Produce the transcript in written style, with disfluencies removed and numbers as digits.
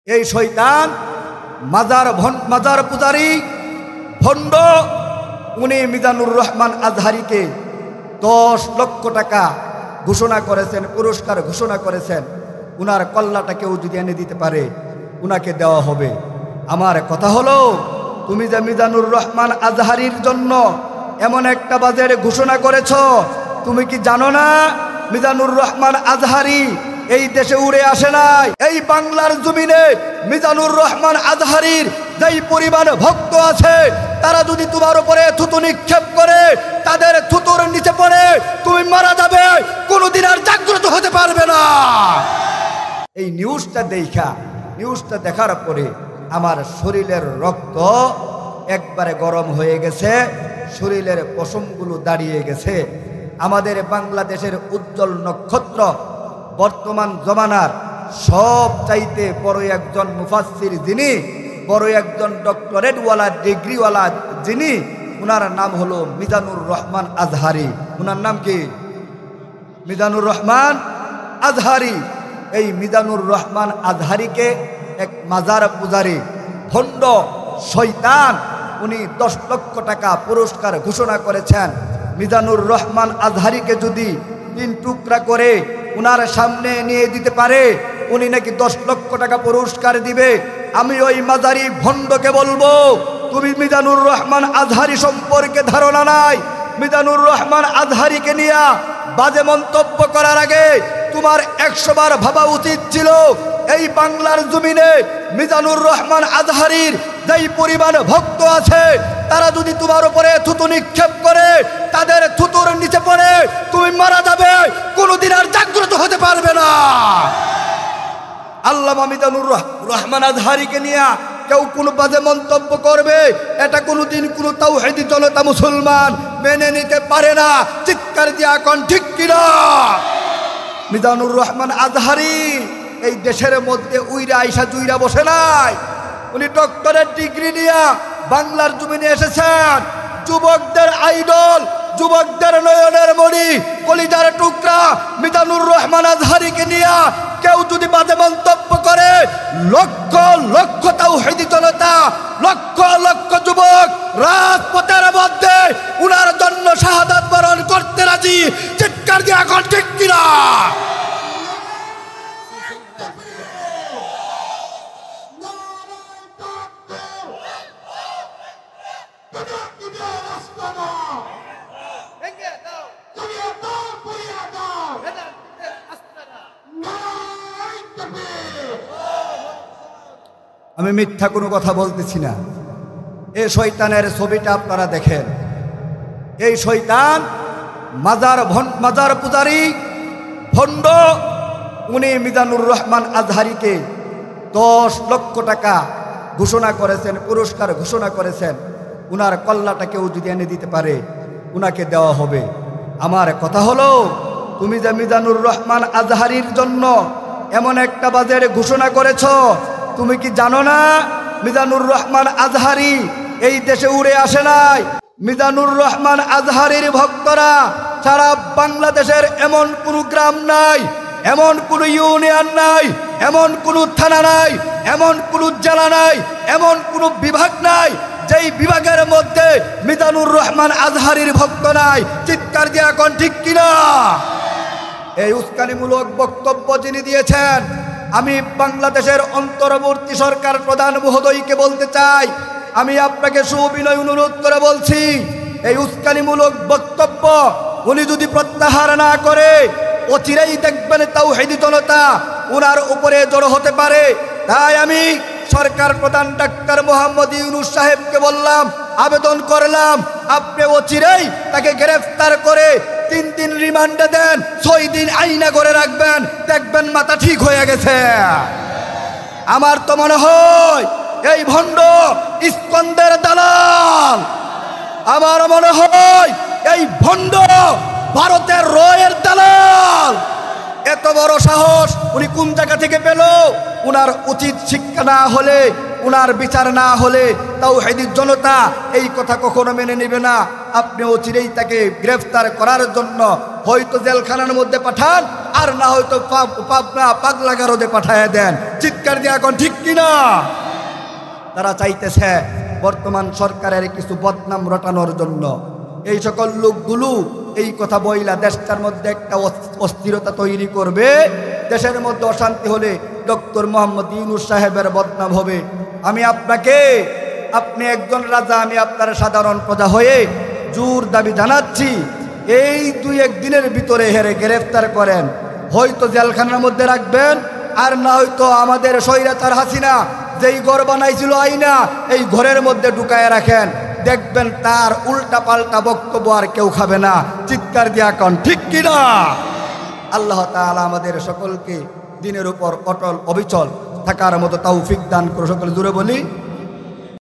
এই শয়তান মাজার পূজারী ভণ্ড উনি মিজানুর রহমান আজহারিকে 10 লক্ষ টাকা ঘোষণা করেছেন, পুরস্কার ঘোষণা করেছেন। উনার কল্লাটা কেউ যদি এনে দিতে পারে উনাকে দেওয়া হবে। আমার কথা হলো, তুমি যে মিজানুর রহমান আজহারির জন্য এমন একটা বাজেট ঘোষণা করেছ, তুমি কি জানো না মিজানুর রহমান আজহারি এই দেশে উড়ে আসে নাই। এই বাংলার জমিনে মিজানুর রহমান আজহারির যেই পরিমাণ ভক্ত আছে, তারা যদি তোমার উপরে থুতু নিক্ষেপ করে, তাদের থুতুর নিচে পড়ে তুমি মারা যাবে, কোনোদিন আর জাগ্রত হতে পারবে না। এই নিউজটা দেখার পরে আমার শরীরের রক্ত একবারে গরম হয়ে গেছে, শরীরের পশমগুলো দাঁড়িয়ে গেছে। আমাদের বাংলাদেশের উজ্জ্বল নক্ষত্র, বর্তমান জমানার সব চাইতে বড় একজন মুফাসসির, যিনি বড় একজন ডক্টরেটওয়ালা ডিগ্রিওয়ালা, যিনি, উনার নাম হলো মিজানুর রহমান আজহারি। উনার নাম কি? মিজানুর রহমান আজহারি। এই মিজানুর রহমান আজহারিকে এক মাজার পূজারী ভণ্ড শয়তান উনি 10 লক্ষ টাকা পুরস্কার ঘোষণা করেছেন। মিজানুর রহমান আজহারিকে যদি 3 টুকরা করে উনার সামনে নিয়ে দিতে পারে, উনি নাকি 10 লক্ষ টাকা পুরস্কার দিবে। আমি ওই মাজারি ভণ্ডকে বলবো, তুমি মিজানুর রহমান আজহারি সম্পর্কে ধারণা নাই। মিজানুর রহমান আজহারিকে নিয়ে বাজে মন্তব্য করার আগে তোমার 100 বার ভাবা উচিত ছিল, এই বাংলার জমিনে মিজানুর রহমান আজহারির যেই পরিমাণ ভক্ত আছে, তারা যদি তোমার উপরে থুতু নিক্ষেপ করে, তাদের থুতুর নিচে পড়ে তুমি মারা যাবে, কোনোদিন আর জাগ্রত হতে পারবে না। আল্লামা মিজানুর রহমান আজহারিকে নিয়ে কেউ কোনো বাজে মন্তব্য করবে, এটা কোনোদিন কোনো তাওহীদি জনতা মুসলমান মেনে নিতে পারে না। চিৎকার দিয়া কোন ঠিক কিনা? মিজানুর রহমান আজহারি এই দেশের মধ্যে উইরা আইসা জুইরা বসে নাই। উনি ডক্টরেট ডিগ্রি নিয়ে বাংলার জমিনে এসেছেন। যুবকদের আইডল, যুবকদের নয়নের মণি, কলিজার টুকরা মিজানুর রহমান আজহারিকে নিয়ে কেউ যদি বাজে মন্তব্য করে, লক্ষ লক্ষ তাওহীদি জনতা, লক্ষ লক্ষ যুবক রাজপথের মধ্যে উনার জন্য শাহাদাত বরণ করতে রাজি। চিৎকার দিয়ে এখন ঠিক কিনা? আমি মিথ্যা কোনো কথা বলতেছি না। এই শয়তানের ছবিটা আপনারা দেখেন। এই শয়তান মাজার পূজারী ভণ্ড উনি মিজানুর রহমান আজহারিকে 10 লক্ষ টাকা ঘোষণা করেছেন, পুরস্কার ঘোষণা করেছেন। উনার কল্লাটা কেউ যদি এনে দিতে পারে উনাকে দেওয়া হবে। আমার কথা হলো, তুমি যে মিজানুর রহমান আজহারির জন্য এমন একটা বাজেট ঘোষণা করেছ, তুমি কি জানো না মিজানুর রহমান আজহারি এই দেশে উড়ে আসে নাই। মিজানুর রহমান আজহারির ভক্তরা সারা বাংলাদেশের এমন কোনো গ্রাম নাই, এমন কোনো ইউনিয়ন নাই, এমন কোনো থানা নাই, এমন কোনো জেলা নাই, এমন কোনো বিভাগ নাই যেই বিভাগের মধ্যে মিজানুর রহমান আজহারির ভক্ত নাই। চিৎকার দিয়ে এখন ঠিক কিনা? এই উস্কানিমূলক বক্তব্য যিনি দিয়েছেন, আমি বাংলাদেশের অন্তর্বর্তী সরকার প্রধান মহোদয়কে বলতে চাই, আমি আপনাকে সুবিনয় অনুরোধ করে বলছি, এই উস্কানিমূলক বক্তব্য উনি যদি প্রত্যাহার না করে, অচিরেই দেখবেন তাওহীদি জনতা উনার উপরে জড়ো হতে পারে। তাই আমি সরকার প্রধান ডাক্তার মোহাম্মদ ইউনূস সাহেবকে বললাম, আবেদন করলাম, আপনি অচিরেই তাকে গ্রেফতার করে 3 দিন রিমান্ডে দেন, 6 দিন আইনা করে রাখবেন, দেখবেন মাথা ঠিক হয়ে গেছে। আমার তো মনে হয় এই ভণ্ড ইস্কন্দের দালাল, আমার মনে হয় এই ভণ্ড ভারতের রয়ের দালাল। এত বড় সাহস উনি কোন জায়গা থেকে পেল? উনার উচিত শিক্ষা না হলে, উনার বিচার না হলে তাওহীদি জনতা এই কথা কখনো মেনে নেবে না। আপনি অচিরেই তাকে গ্রেফতার করার জন্য হয়তো জেলখানার মধ্যে পাঠান, আর না হয়তো পাগলা গারদে পাঠায় দেন। চিৎকার দিয়ে এখন ঠিক কিনা? তারা চাইতেছে বর্তমান সরকারের কিছু বদনাম রটানোর জন্য এই সকল লোকগুলো এই কথা বইলা দেশটার মধ্যে একটা অস্থিরতা তৈরি করবে। দেশের মধ্যে অশান্তি হলে ডক্টর মোহাম্মদ ইউনূস সাহেবের বদনাম হবে। আপনি একজন রাজা, আমি আপনার সাধারণ প্রজা হয়ে জোর দাবি জানাচ্ছি, এই 2-1 দিনের ভিতরে হেরে গ্রেফতার করেন, হয়তো জেলখানার মধ্যে রাখবেন, আর না হয়তো আমাদের স্বৈরাচার হাসিনা যেই ঘর বানাইছিল আইনা, এই ঘরের মধ্যে ঢুকায় রাখেন। দেখবেন তার উল্টা পাল্টা বক্তব্য আর কেউ খাবে না। চিৎকার দিয়া কন ঠিক কিনা? আল্লাহ তাআলা আমাদের সকলকে দিনের উপর অটল অবিচল থাকার মতো তৌফিক দান করে। সকলে জুড়ে বলি